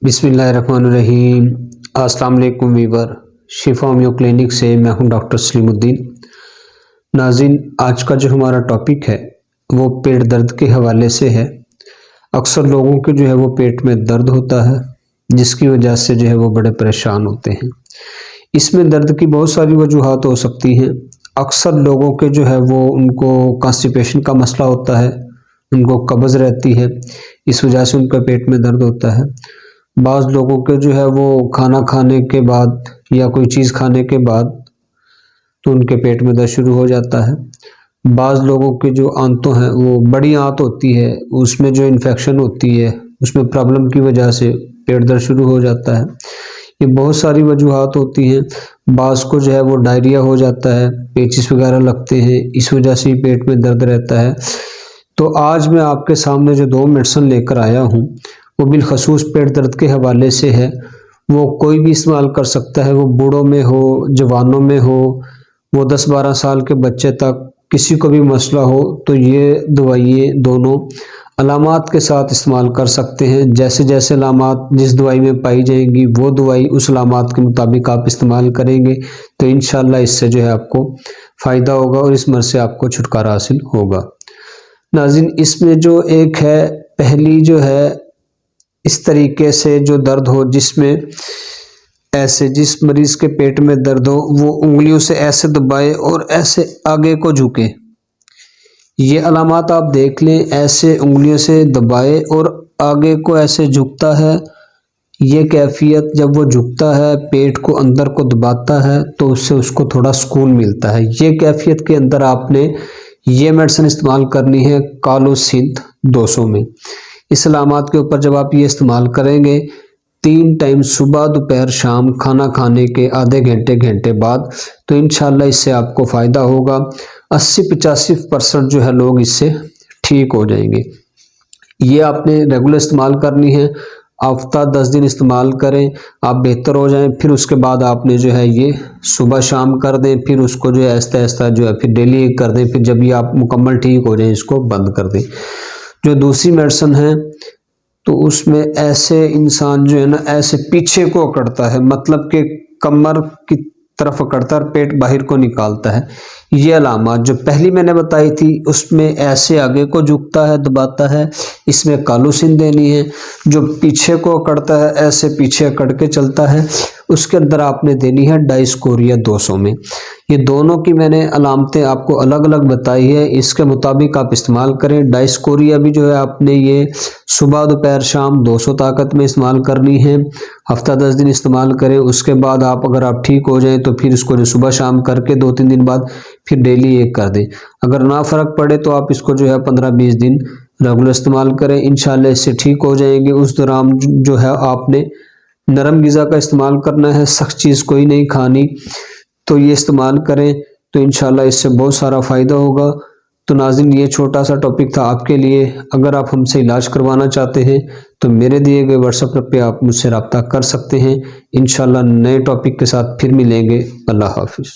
बिस्मिल्लाहिर्रहमानिर्रहीम। अस्सलाम वालेकुम वीवर, शिफा होम्यो क्लिनिक से मैं हूं डॉक्टर सलीमुद्दीन। नाज़रीन, आज का जो हमारा टॉपिक है वो पेट दर्द के हवाले से है। अक्सर लोगों के जो है वो पेट में दर्द होता है, जिसकी वजह से जो है वो बड़े परेशान होते हैं। इसमें दर्द की बहुत सारी वजूहात हो सकती हैं। अक्सर लोगों के जो है वो उनको कॉन्स्टिपेशन का मसला होता है, उनको कब्ज़ रहती है, इस वजह से उनका पेट में दर्द होता है। बाज़ लोगों के जो है वो खाना खाने के बाद या कोई चीज़ खाने के बाद तो उनके पेट में दर्द शुरू हो जाता है। बाज़ लोगों के जो आंतों हैं वो बड़ी आंत होती है, उसमें जो इन्फेक्शन होती है उसमें प्रॉब्लम की वजह से पेट दर्द शुरू हो जाता है। ये बहुत सारी वजूहात होती हैं। बाज़ को जो है वो डायरिया हो जाता है, पेचिस वगैरह लगते हैं, इस वजह से पेट में दर्द रहता है। तो आज मैं आपके सामने जो 2 मेडिसिन लेकर आया हूँ वो बिलखसूस पेट दर्द के हवाले से है। वो कोई भी इस्तेमाल कर सकता है, वो बूढ़ों में हो, जवानों में हो, वो 10-12 साल के बच्चे तक, किसी को भी मसला हो तो ये दवाइयाँ दोनों अलामात के साथ इस्तेमाल कर सकते हैं। जैसे जैसे अलामात जिस दवाई में पाई जाएंगी वो दवाई उस अलामात के मुताबिक आप इस्तेमाल करेंगे तो इंशाल्लाह इससे जो है आपको फ़ायदा होगा और इस मर्ज़ से आपको छुटकारा हासिल होगा। नाज़रीन, इसमें जो एक है, पहली जो है, इस तरीके से जो दर्द हो जिसमें ऐसे जिस मरीज़ के पेट में दर्द हो वो उंगलियों से ऐसे दबाए और ऐसे आगे को झुके। ये अलामात आप देख लें, ऐसे उंगलियों से दबाए और आगे को ऐसे झुकता है। ये कैफियत जब वो झुकता है, पेट को अंदर को दबाता है तो उससे उसको थोड़ा सुकून मिलता है। ये कैफियत के अंदर आपने ये मेडिसिन इस्तेमाल करनी है कालोसिंथ 200 में। इस अलामात के ऊपर जब आप ये इस्तेमाल करेंगे 3 टाइम सुबह, दोपहर, शाम, खाना खाने के आधे घंटे बाद तो इंशाल्लाह इससे आपको फ़ायदा होगा। 80-85% जो है लोग इससे ठीक हो जाएंगे। ये आपने रेगुलर इस्तेमाल करनी है, हफ्ता 10 दिन इस्तेमाल करें, आप बेहतर हो जाएं। फिर उसके बाद आपने जो है ये सुबह शाम कर दें, फिर उसको जो है आहिस्ता आहिस्ता जो है फिर डेली कर दें। फिर जब ये आप मुकम्मल ठीक हो जाएं इसको बंद कर दें। जो दूसरी मेडिसिन है तो उसमें ऐसे इंसान जो है ना ऐसे पीछे को अकड़ता है, मतलब कि कमर की तरफ अकड़ता है और पेट बाहर को निकालता है। ये अलामत जो पहली मैंने बताई थी उसमें ऐसे आगे को झुकता है, दबाता है, इसमें कालोसिन देनी है। जो पीछे को अकड़ता है, ऐसे पीछे अकड़ के चलता है, उसके अंदर आपने देनी है डाइस्कोरिया 200 में। ये दोनों की मैंने अलामतें आपको अलग अलग बताई है, इसके मुताबिक आप इस्तेमाल करें। डाइस्कोरिया भी जो है आपने ये सुबह, दोपहर, शाम 200 ताकत में इस्तेमाल करनी है, हफ्ता 10 दिन इस्तेमाल करें। उसके बाद आप अगर आप ठीक हो जाएं तो फिर इसको जो सुबह शाम करके 2-3 दिन बाद फिर डेली एक कर दें। अगर ना फ़र्क पड़े तो आप इसको जो है 15-20 दिन रेगुलर इस्तेमाल करें, इंशाल्लाह इससे ठीक हो जाएंगे। उस दौरान जो है आपने नरम ग़िज़ा का इस्तेमाल करना है, सख्त चीज़ कोई नहीं खानी। तो ये इस्तेमाल करें तो इंशाल्लाह इससे बहुत सारा फ़ायदा होगा। तो नाज़रीन, ये छोटा सा टॉपिक था आपके लिए। अगर आप हमसे इलाज करवाना चाहते हैं तो मेरे दिए गए व्हाट्सएप पे आप मुझसे रब्ता कर सकते हैं। इंशाल्लाह नए टॉपिक के साथ फिर मिलेंगे। अल्लाह हाफिज़।